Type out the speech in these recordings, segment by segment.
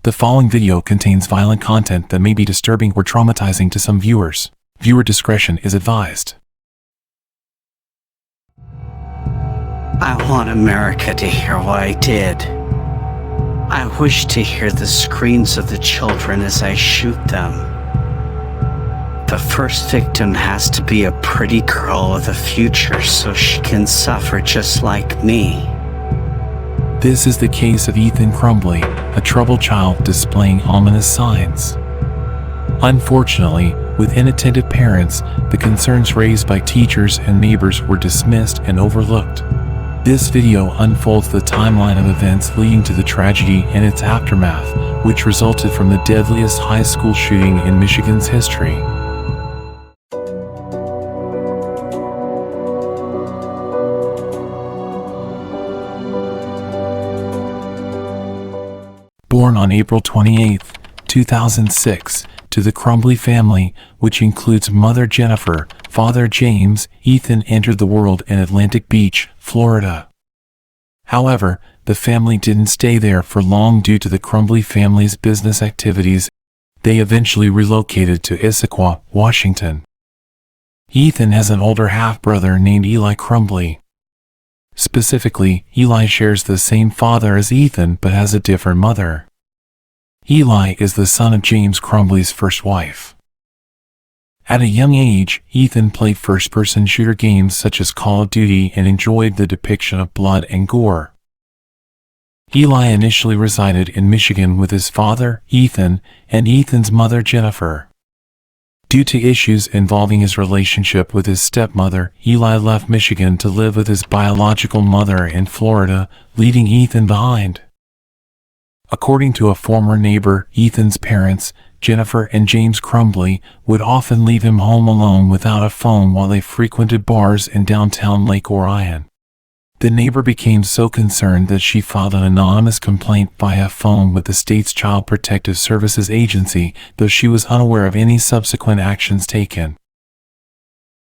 The following video contains violent content that may be disturbing or traumatizing to some viewers. Viewer discretion is advised. I want America to hear what I did. I wish to hear the screams of the children as I shoot them. The first victim has to be a pretty girl with a future so she can suffer just like me. This is the case of Ethan Crumbley, a troubled child displaying ominous signs. Unfortunately, with inattentive parents, the concerns raised by teachers and neighbors were dismissed and overlooked. This video unfolds the timeline of events leading to the tragedy and its aftermath, which resulted from the deadliest high school shooting in Michigan's history. Born on April 28, 2006, to the Crumbley family, which includes mother Jennifer, father James, Ethan entered the world in Atlantic Beach, Florida. However, the family didn't stay there for long due to the Crumbley family's business activities. They eventually relocated to Issaquah, Washington. Ethan has an older half-brother named Eli Crumbley. Specifically, Eli shares the same father as Ethan but has a different mother. Eli is the son of James Crumbley's first wife. At a young age, Ethan played first-person shooter games such as Call of Duty and enjoyed the depiction of blood and gore. Eli initially resided in Michigan with his father, Ethan, and Ethan's mother, Jennifer. Due to issues involving his relationship with his stepmother, Eli left Michigan to live with his biological mother in Florida, leaving Ethan behind. According to a former neighbor, Ethan's parents, Jennifer and James Crumbley, would often leave him home alone without a phone while they frequented bars in downtown Lake Orion. The neighbor became so concerned that she filed an anonymous complaint via phone with the state's Child Protective Services agency, though she was unaware of any subsequent actions taken.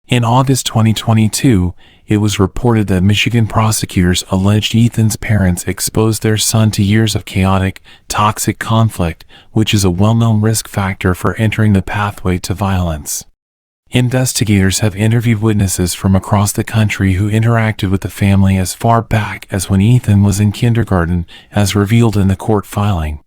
In August 2022, it was reported that Michigan prosecutors alleged Ethan's parents exposed their son to years of chaotic, toxic conflict, which is a well-known risk factor for entering the pathway to violence. Investigators have interviewed witnesses from across the country who interacted with the family as far back as when Ethan was in kindergarten, as revealed in the court filing.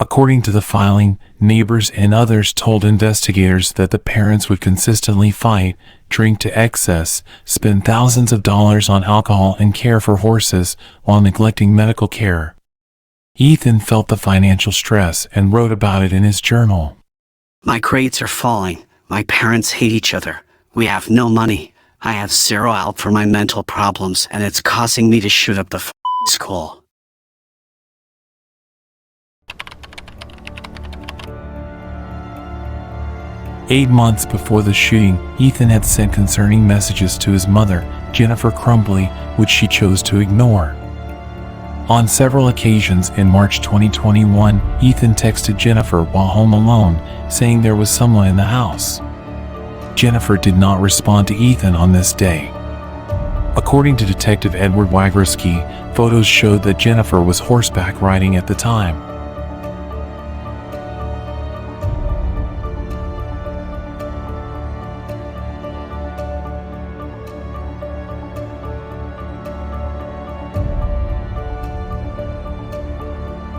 According to the filing, neighbors and others told investigators that the parents would consistently fight, drink to excess, spend thousands of dollars on alcohol and care for horses, while neglecting medical care. Ethan felt the financial stress and wrote about it in his journal. My grades are falling. My parents hate each other. We have no money. I have zero help for my mental problems, and it's causing me to shoot up the school. Eight months before the shooting, Ethan had sent concerning messages to his mother, Jennifer Crumbley, which she chose to ignore. On several occasions in March 2021, Ethan texted Jennifer while home alone, saying there was someone in the house. Jennifer did not respond to Ethan on this day. According to Detective Edward Wagroski, photos showed that Jennifer was horseback riding at the time.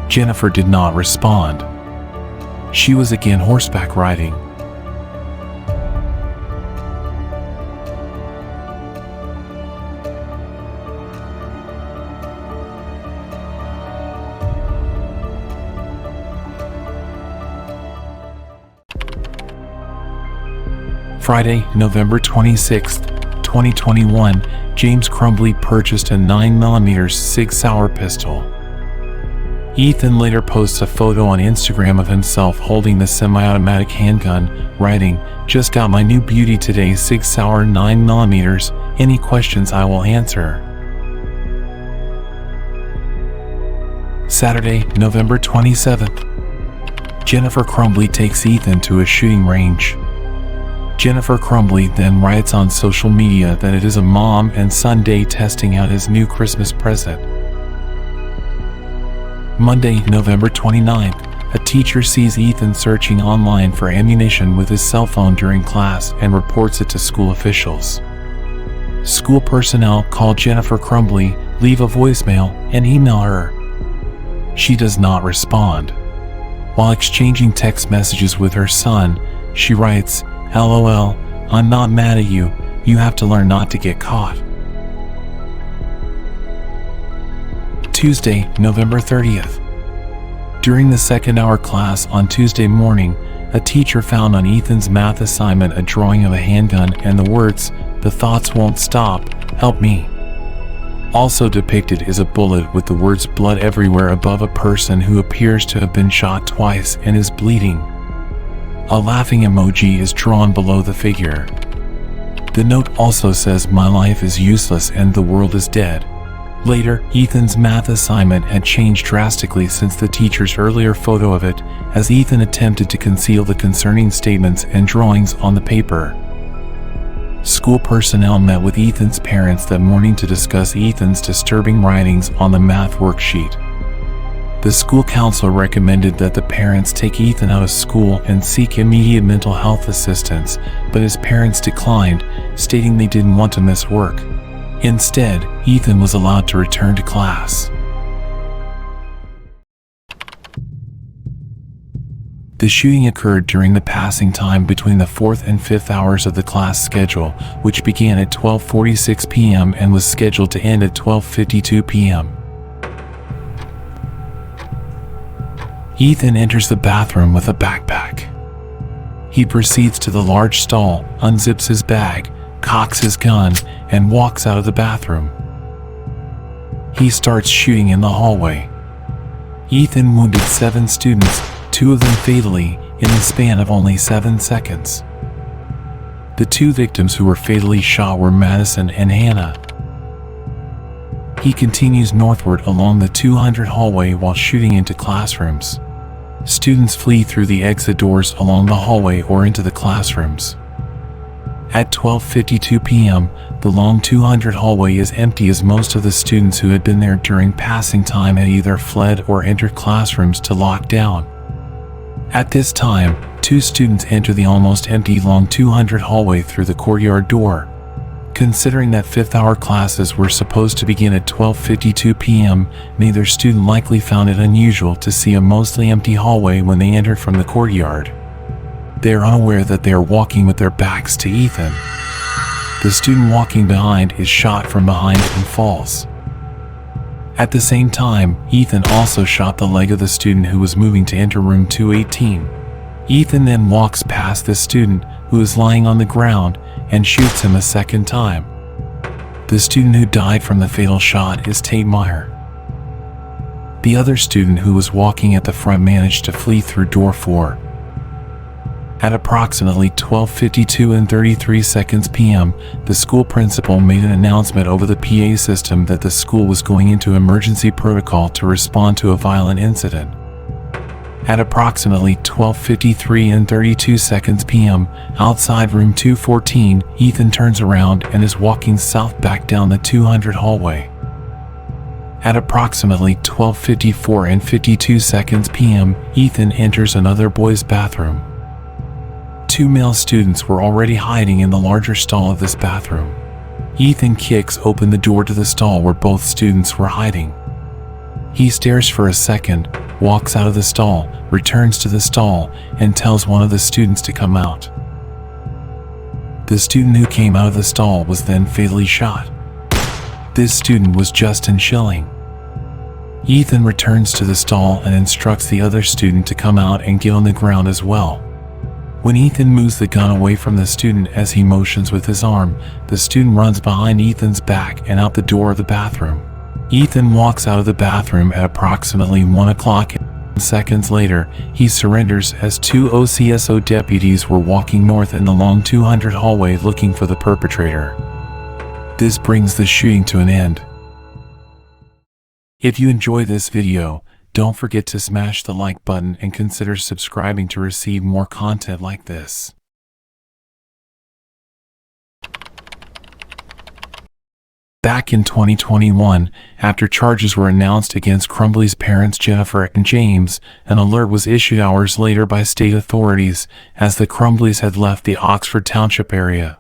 Jennifer did not respond. She was again horseback riding. Friday, November 26, 2021, James Crumbley purchased a 9mm Sig Sauer pistol. Ethan later posts a photo on Instagram of himself holding the semi-automatic handgun, writing, "Just got my new beauty today, Sig Sauer 9mm, any questions I will answer." Saturday, November 27th. Jennifer Crumbley takes Ethan to a shooting range. Jennifer Crumbley then writes on social media that it is a mom and son day testing out his new Christmas present. Monday, November 29th, a teacher sees Ethan searching online for ammunition with his cell phone during class and reports it to school officials. School personnel call Jennifer Crumbley, leave a voicemail, and email her. She does not respond. While exchanging text messages with her son, she writes, "LOL, I'm not mad at you, you have to learn not to get caught." Tuesday, November 30th. During the second-hour class on Tuesday morning, a teacher found on Ethan's math assignment a drawing of a handgun and the words, "The thoughts won't stop, help me." Also depicted is a bullet with the words "blood everywhere" above a person who appears to have been shot twice and is bleeding. A laughing emoji is drawn below the figure. The note also says, "My life is useless and the world is dead." Later, Ethan's math assignment had changed drastically since the teacher's earlier photo of it, as Ethan attempted to conceal the concerning statements and drawings on the paper. School personnel met with Ethan's parents that morning to discuss Ethan's disturbing writings on the math worksheet. The school counselor recommended that the parents take Ethan out of school and seek immediate mental health assistance, but his parents declined, stating they didn't want to miss work. Instead, Ethan was allowed to return to class. The shooting occurred during the passing time between the 4th and 5th hours of the class schedule, which began at 12:46 p.m. and was scheduled to end at 12:52 p.m. Ethan enters the bathroom with a backpack. He proceeds to the large stall, unzips his bag, cocks his gun, and walks out of the bathroom. He starts shooting in the hallway. Ethan wounded 7 students, 2 of them fatally, in the span of only 7 seconds. The 2 victims who were fatally shot were Madisyn and Hana. He continues northward along the 200 hallway while shooting into classrooms. Students flee through the exit doors along the hallway or into the classrooms. At 12:52 p.m., the long 200 hallway is empty as most of the students who had been there during passing time had either fled or entered classrooms to lock down. At this time, 2 students enter the almost empty long 200 hallway through the courtyard door. Considering that 5th-hour classes were supposed to begin at 12:52 p.m., neither student likely found it unusual to see a mostly empty hallway when they entered from the courtyard. They are unaware that they are walking with their backs to Ethan. The student walking behind is shot from behind and falls. At the same time, Ethan also shot the leg of the student who was moving to enter room 218. Ethan then walks past this student, who is lying on the ground, and shoots him a second time. The student who died from the fatal shot is Tate. The other student who was walking at the front managed to flee through door 4. At approximately 12:52 and 33 seconds p.m., the school principal made an announcement over the PA system that the school was going into emergency protocol to respond to a violent incident. At approximately 12:53 and 32 seconds p.m., outside room 214, Ethan turns around and is walking south back down the 200 hallway. At approximately 12:54 and 52 seconds p.m., Ethan enters another boys' bathroom. 2 male students were already hiding in the larger stall of this bathroom. Ethan kicks open the door to the stall where both students were hiding. He stares for a second, walks out of the stall, returns to the stall, and tells one of the students to come out. The student who came out of the stall was then fatally shot. This student was Justin Schilling. Ethan returns to the stall and instructs the other student to come out and get on the ground as well. When Ethan moves the gun away from the student as he motions with his arm, the student runs behind Ethan's back and out the door of the bathroom. Ethan walks out of the bathroom at approximately 1 o'clock. Seconds later, he surrenders as 2 OCSO deputies were walking north in the long 200 hallway looking for the perpetrator. This brings the shooting to an end. If you enjoy this video, don't forget to smash the like button and consider subscribing to receive more content like this. Back in 2021, after charges were announced against Crumbley's parents Jennifer and James, an alert was issued hours later by state authorities as the Crumbleys had left the Oxford Township area.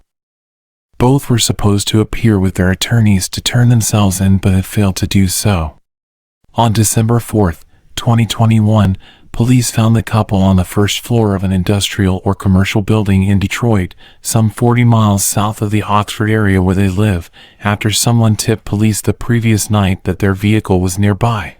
Both were supposed to appear with their attorneys to turn themselves in but had failed to do so. On December 4, 2021, police found the couple on the first floor of an industrial or commercial building in Detroit, some 40 miles south of the Oxford area where they live, after someone tipped police the previous night that their vehicle was nearby.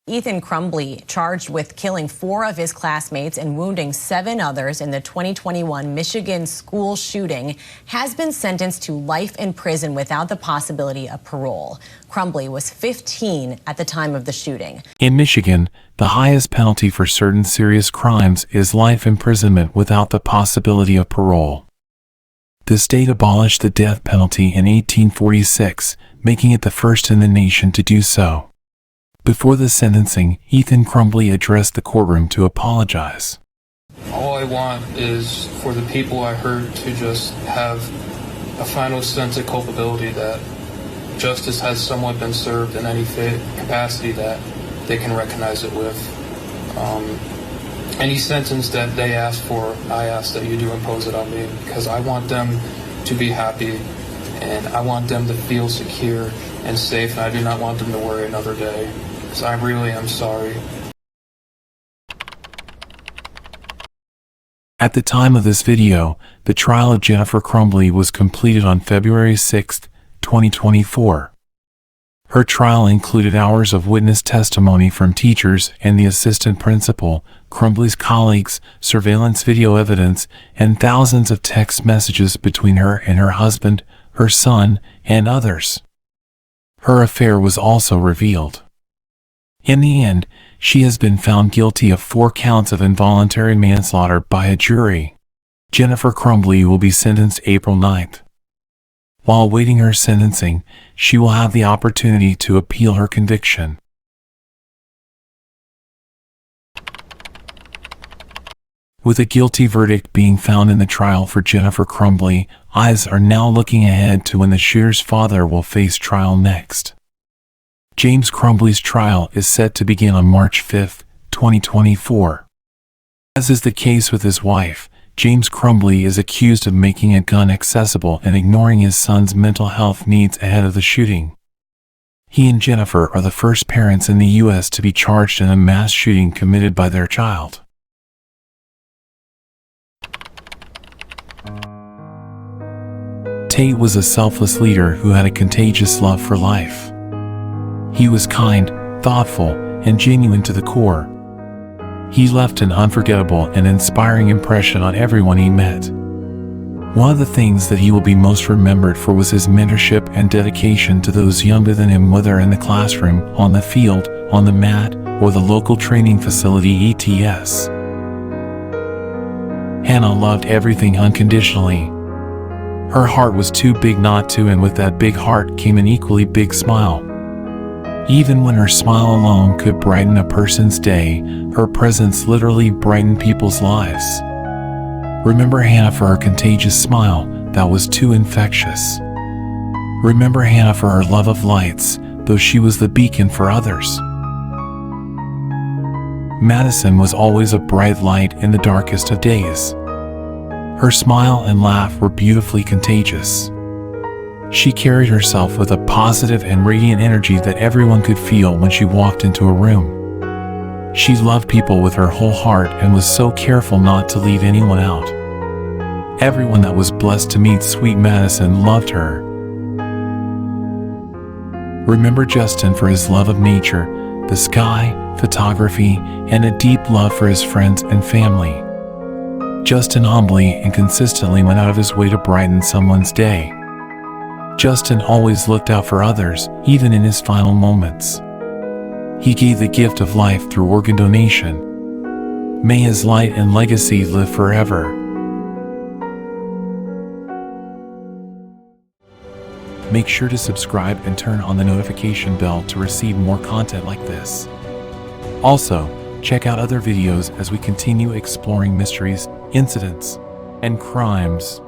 Ethan Crumbley, charged with killing 4 of his classmates and wounding 7 others in the 2021 Michigan school shooting, has been sentenced to life in prison without the possibility of parole. Crumbley was 15 at the time of the shooting. In Michigan, the highest penalty for certain serious crimes is life imprisonment without the possibility of parole. The state abolished the death penalty in 1846, making it the first in the nation to do so. Before the sentencing, Ethan Crumbley addressed the courtroom to apologize. All I want is for the people I hurt to just have a final sense of culpability that justice has somewhat been served in any capacity that they can recognize it with. Any sentence that they ask for, I ask that you do impose it on me, because I want them to be happy and I want them to feel secure and safe, and I do not want them to worry another day. So I really am sorry. At the time of this video, the trial of Jennifer Crumbley was completed on February 6, 2024. Her trial included hours of witness testimony from teachers and the assistant principal, Crumbley's colleagues, surveillance video evidence, and thousands of text messages between her and her husband, her son, and others. Her affair was also revealed. In the end, she has been found guilty of 4 counts of involuntary manslaughter by a jury. Jennifer Crumbley will be sentenced April 9th. While awaiting her sentencing, she will have the opportunity to appeal her conviction. With a guilty verdict being found in the trial for Jennifer Crumbley, eyes are now looking ahead to when the shooter's father will face trial next. James Crumbley's trial is set to begin on March 5, 2024. As is the case with his wife, James Crumbley is accused of making a gun accessible and ignoring his son's mental health needs ahead of the shooting. He and Jennifer are the first parents in the U.S. to be charged in a mass shooting committed by their child. Tate was a selfless leader who had a contagious love for life. He was kind, thoughtful, and genuine to the core. He left an unforgettable and inspiring impression on everyone he met. One of the things that he will be most remembered for was his mentorship and dedication to those younger than him, whether in the classroom, on the field, on the mat, or the local training facility ETS. Hana loved everything unconditionally. Her heart was too big not to, and with that big heart came an equally big smile. Even when her smile alone could brighten a person's day, her presence literally brightened people's lives. Remember Hana for her contagious smile that was too infectious. Remember Hana for her love of lights, though she was the beacon for others. Madisyn was always a bright light in the darkest of days. Her smile and laugh were beautifully contagious. She carried herself with a positive and radiant energy that everyone could feel when she walked into a room. She loved people with her whole heart and was so careful not to leave anyone out. Everyone that was blessed to meet sweet Madisyn loved her. Remember Justin for his love of nature, the sky, photography, and a deep love for his friends and family. Justin humbly and consistently went out of his way to brighten someone's day. Justin always looked out for others, even in his final moments. He gave the gift of life through organ donation. May his light and legacy live forever. Make sure to subscribe and turn on the notification bell to receive more content like this. Also, check out other videos as we continue exploring mysteries, incidents, and crimes.